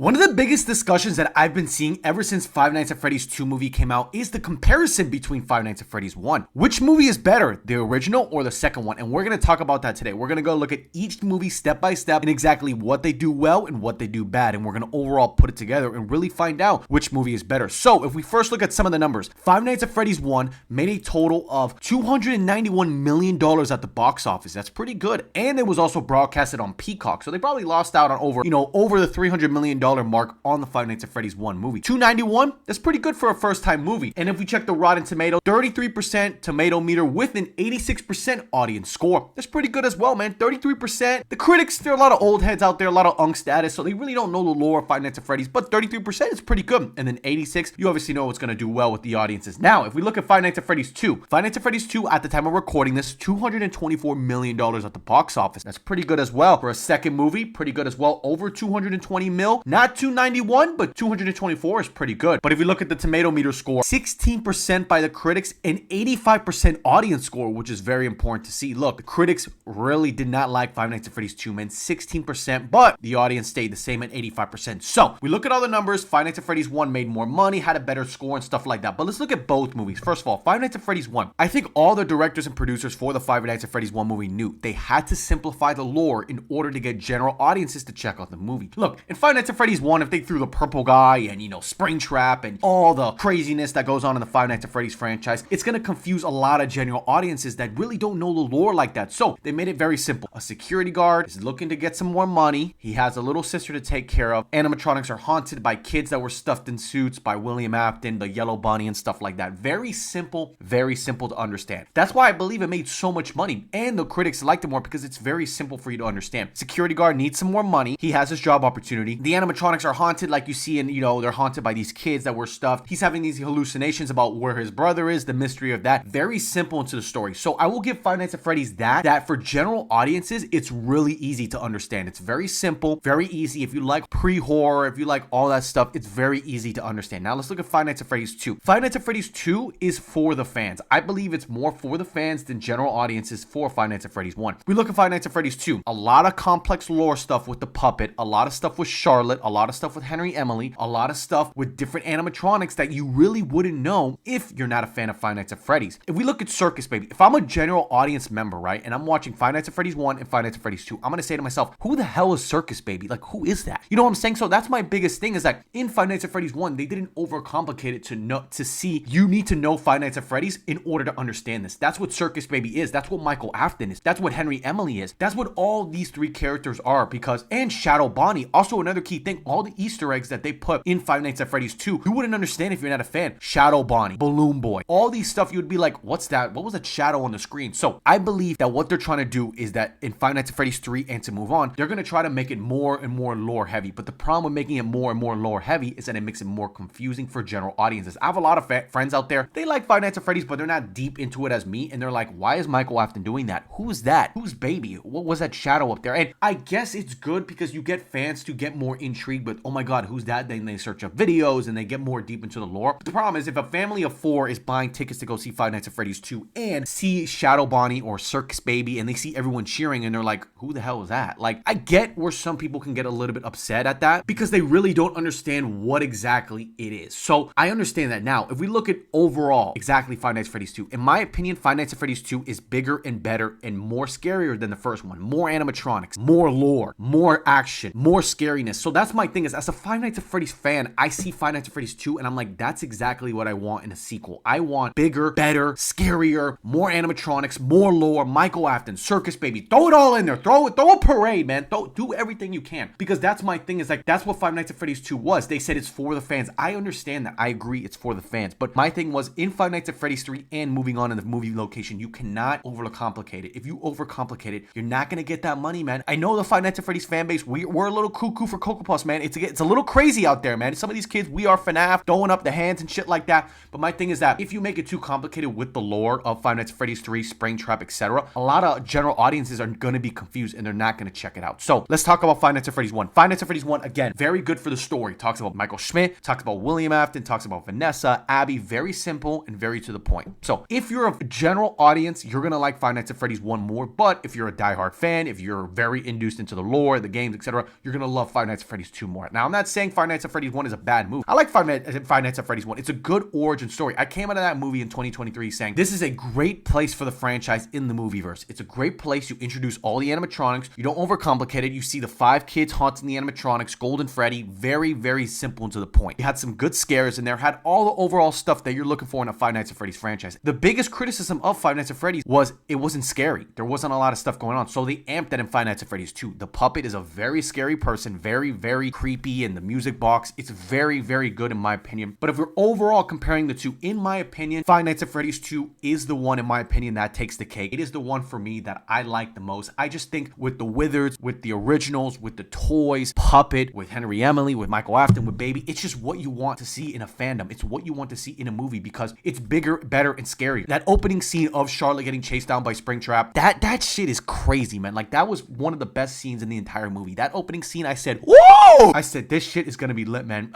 One of the biggest discussions that I've been seeing ever since Five Nights at Freddy's 2 movie came out is the comparison between Five Nights at Freddy's 1. Which movie is better, the original or the second one? And we're going to talk about that today. We're going to go look at each movie step by step and exactly what they do well and what they do bad. And we're going to overall put it together and really find out which movie is better. So if we first look at some of the numbers, Five Nights at Freddy's 1 made a total of $291 million at the box office. That's pretty good. And it was also broadcasted on Peacock. So they probably lost out on over the $300 million mark on the Five Nights at Freddy's 1 movie. 291, that's pretty good for a first time movie. And if we check the Rotten Tomato, 33% tomato meter with an 86% audience score. That's pretty good as well, man. 33%. The critics, there are a lot of old heads out there, a lot of unk status, so they really don't know the lore of Five Nights at Freddy's, but 33% is pretty good. And then 86, you obviously know what's going to do well with the audiences. Now, if we look at Five Nights at Freddy's 2, Five Nights at Freddy's 2 at the time of recording this, $224 million at the box office. That's pretty good as well. For a second movie, pretty good as well. Over 220 mil. Not 291, but 224 is pretty good. But if you look at the tomato meter score, 16% by the critics and 85% audience score, which is very important to see. Look, the critics really did not like Five Nights at Freddy's 2, man. 16%, but the audience stayed the same at 85%. So we look at all the numbers. Five Nights at Freddy's 1 made more money, had a better score and stuff like that. But let's look at both movies. First of all, Five Nights at Freddy's 1. I think all the directors and producers for the Five Nights at Freddy's 1 movie knew they had to simplify the lore in order to get general audiences to check out the movie. Look, in Five Nights at Freddy's 1, if they threw the purple guy and, Springtrap and all the craziness that goes on in the Five Nights at Freddy's franchise, it's going to confuse a lot of general audiences that really don't know the lore like that. So they made it very simple. A security guard is looking to get some more money. He has a little sister to take care of. Animatronics are haunted by kids that were stuffed in suits by William Afton, the Yellow Bunny and stuff like that. Very simple to understand. That's why I believe it made so much money, and the critics liked it more because it's very simple for you to understand. Security guard needs some more money. He has his job opportunity. The animatronics are haunted like you see in, they're haunted by these kids that were stuffed. He's having these hallucinations about where his brother is, the mystery of that. Very simple into the story. So I will give Five Nights at Freddy's that for general audiences, it's really easy to understand. It's very simple, very easy. If you like pre-horror, if you like all that stuff, it's very easy to understand. Now let's look at Five Nights at Freddy's 2. Five Nights at Freddy's 2 is for the fans. I believe it's more for the fans than general audiences for Five Nights at Freddy's 1. We look at Five Nights at Freddy's 2. A lot of complex lore stuff with the puppet, a lot of stuff with Charlotte, a lot of stuff with Henry Emily, a lot of stuff with different animatronics that you really wouldn't know if you're not a fan of Five Nights at Freddy's. If we look at Circus Baby, if I'm a general audience member, right, and I'm watching Five Nights at Freddy's 1 and Five Nights at Freddy's 2, I'm going to say to myself, who the hell is Circus Baby? Like, who is that? You know what I'm saying? So that's my biggest thing is that in Five Nights at Freddy's 1, they didn't overcomplicate it to see you need to know Five Nights at Freddy's in order to understand this. That's what Circus Baby is. That's what Michael Afton is. That's what Henry Emily is. That's what all these three characters are and Shadow Bonnie. Also another key thing, all the Easter eggs that they put in Five Nights at Freddy's 2, you wouldn't understand if you're not a fan. Shadow Bonnie, Balloon Boy, all these stuff, you would be like, what's that? What was that shadow on the screen? So I believe that what they're trying to do is that in Five Nights at Freddy's 3 and to move on, they're going to try to make it more and more lore heavy. But the problem with making it more and more lore heavy is that it makes it more confusing for general audiences. I have a lot of friends out there, they like Five Nights at Freddy's, but they're not deep into it as me. And they're like, why is Michael Afton doing that? Who's that? Who's Baby? What was that shadow up there? And I guess it's good because you get fans to get more intrigued with, oh my God, who's that? Then they search up videos and they get more deep into the lore. But the problem is if a family of 4 is buying tickets to go see Five Nights at Freddy's 2 and see Shadow Bonnie or Circus Baby and they see everyone cheering and they're like, who the hell is that? Like, I get where some people can get a little bit upset at that because they really don't understand what exactly it is. So I understand that now. If we look at overall exactly Five Nights at Freddy's 2, in my opinion, Five Nights at Freddy's 2 is bigger and better and more scarier than the first one. More animatronics, more lore, more action, more scariness. So that's my thing is as a Five Nights at Freddy's fan, I see Five Nights at Freddy's 2 and I'm like, that's exactly what I want in a sequel. I want bigger, better, scarier, more animatronics, more lore, Michael Afton, Circus Baby. Throw it all in there. Throw a parade, man. Do everything you can. Because that's my thing is like, that's what Five Nights at Freddy's 2 was. They said it's for the fans. I understand that. I agree it's for the fans. But my thing was in Five Nights at Freddy's 3 and moving on in the movie location, you cannot overcomplicate it. If you overcomplicate it, you're not going to get that money, man. I know the Five Nights at Freddy's fan base, we're a little cuckoo for Cocoa Puffs, man. It's a little crazy out there, man. Some of these kids, we are FNAF, throwing up the hands and shit like that. But my thing is that if you make it too complicated with the lore of Five Nights at Freddy's 3, Springtrap, etc., a lot of general audiences are going to be confused and they're not going to check it out. So let's talk about Five Nights at Freddy's 1. Five Nights at Freddy's 1, again, very good for the story. Talks about Michael Schmidt, talks about William Afton, talks about Vanessa, Abby. Very simple and very to the point. So if you're a general audience, you're going to like Five Nights at Freddy's 1 more. But if you're a diehard fan, if you're very induced into the lore, the games, etc., you're going to love Five Nights at Freddy's Freddy's 2 more. Now, I'm not saying Five Nights at Freddy's 1 is a bad movie. I like Five Nights at Freddy's 1. It's a good origin story. I came out of that movie in 2023 saying, this is a great place for the franchise in the movieverse. It's a great place. You introduce all the animatronics. You don't overcomplicate it. You see the 5 kids haunting the animatronics, Golden Freddy, very, very simple and to the point. You had some good scares in there, had all the overall stuff that you're looking for in a Five Nights at Freddy's franchise. The biggest criticism of Five Nights at Freddy's was it wasn't scary. There wasn't a lot of stuff going on. So they amped that in Five Nights at Freddy's 2. The puppet is a very scary person, very, very creepy, and the music box, it's very, very good in my opinion. But if we're overall comparing the two, in my opinion, Five Nights at Freddy's 2 is the one, in my opinion, that takes the cake. It is the one for me that I like the most. I just think with the Wizards, with the originals, with the toys, puppet, with Henry Emily, with Michael Afton, with Baby, it's just what you want to see in a fandom. It's what you want to see in a movie because it's bigger, better, and scarier. That opening scene of Charlotte getting chased down by Springtrap, that shit is crazy, man. Like, that was one of the best scenes in the entire movie. That opening scene, I said, whoa! I said, this shit is gonna be lit, man.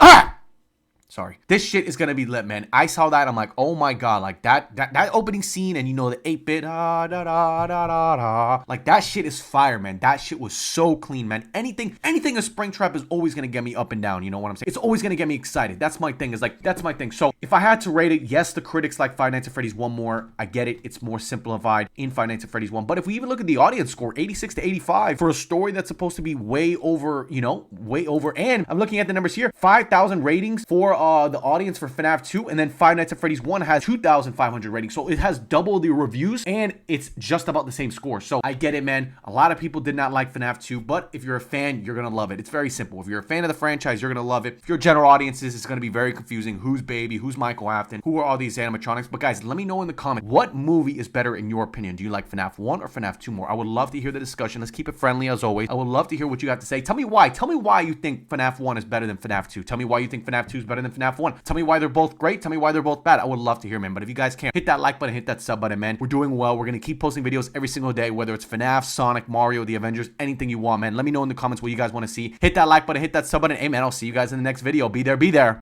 Sorry. This shit is gonna be lit, man. I saw that, I'm like, oh my god, like that opening scene, and you know the 8-bit like that shit is fire, man. That shit was so clean, man. Anything a Springtrap is always gonna get me up and down, you know what I'm saying? It's always gonna get me excited. That's my thing, that's my thing. So if I had to rate it, yes, the critics like Five Nights at Freddy's 1 more. I get it, it's more simplified in Five Nights at Freddy's 1. But if we even look at the audience score, 86 to 85 for a story that's supposed to be way over, you know, way over. And I'm looking at the numbers here, 5,000 ratings for the audience for FNAF 2, and then Five Nights at Freddy's 1 has 2,500 ratings. So it has double the reviews, and it's just about the same score. So I get it, man. A lot of people did not like FNAF 2, but if you're a fan, you're gonna love it. It's very simple. If you're a fan of the franchise, you're gonna love it. If you're general audiences, it's gonna be very confusing. Who's Baby? Who's Michael Afton? Who are all these animatronics? But guys, let me know in the comments, what movie is better in your opinion? Do you like FNAF 1 or FNAF 2 more? I would love to hear the discussion. Let's keep it friendly as always. I would love to hear what you have to say. Tell me why. Tell me why you think FNAF 1 is better than FNAF 2. Tell me why you think FNAF 2 is better than FNAF 1. Tell me why they're both great. Tell me why they're both bad. I would love to hear, man. But if you guys can, hit that like button, hit that sub button, man. We're doing well. We're gonna keep posting videos every single day, whether it's FNAF, Sonic, Mario, the Avengers, anything you want, man. Let me know in the comments what you guys want to see. Hit that like button, hit that sub button. Hey, man, I'll see you guys in the next video. Be there, be there.